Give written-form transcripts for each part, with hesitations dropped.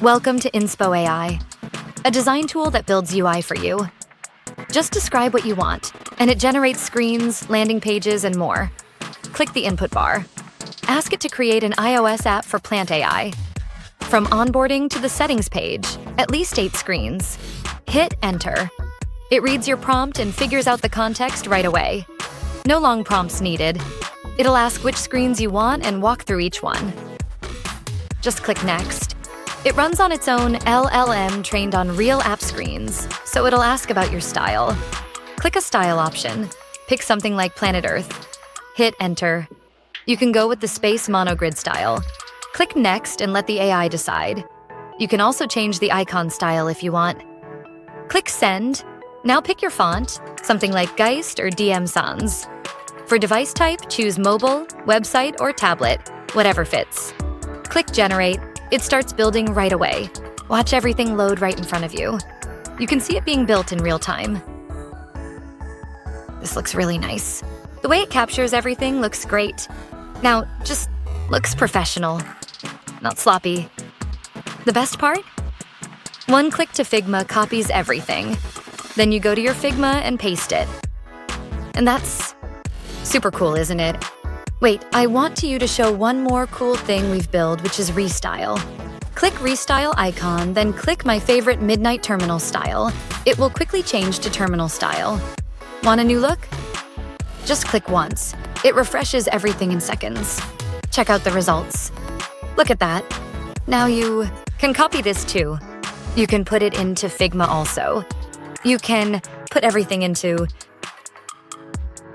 Welcome to Inspo AI, a design tool that builds UI for you. Just describe what you want, and it generates screens, landing pages, and more. Click the input bar. Ask it to create an iOS app for Plant AI. From onboarding to the settings page, at least 8 screens. Hit enter. It reads your prompt and figures out the context right away. No long prompts needed. It'll ask which screens you want and walk through each one. Just click next. It runs on its own LLM trained on real app screens, so it'll ask about your style. Click a style option. Pick something like Planet Earth. Hit enter. You can go with the space monogrid style. Click next and let the AI decide. You can also change the icon style if you want. Click send. Now pick your font, something like Geist or DM Sans. For device type, choose mobile, website, or tablet, whatever fits. Click generate. It starts building right away. Watch everything load right in front of you. You can see it being built in real time. This looks really nice. The way it captures everything looks great. Now, just looks professional, not sloppy. The best part? One click to Figma copies everything. Then you go to your Figma and paste it. And that's super cool, isn't it? Wait, I want you to show one more cool thing we've built, which is Restyle. Click Restyle icon, then click my favorite Midnight Terminal style. It will quickly change to terminal style. Want a new look? Just click once. It refreshes everything in seconds. Check out the results. Look at that. Now you can copy this too. You can put it into Figma also. You can put everything into...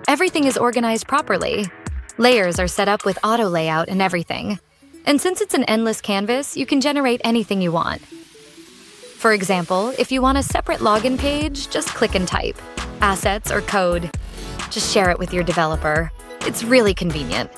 Everything is organized properly. Layers are set up with auto layout and everything. And since it's an endless canvas, you can generate anything you want. For example, if you want a separate login page, just click and type. Assets or code. Just share it with your developer. It's really convenient.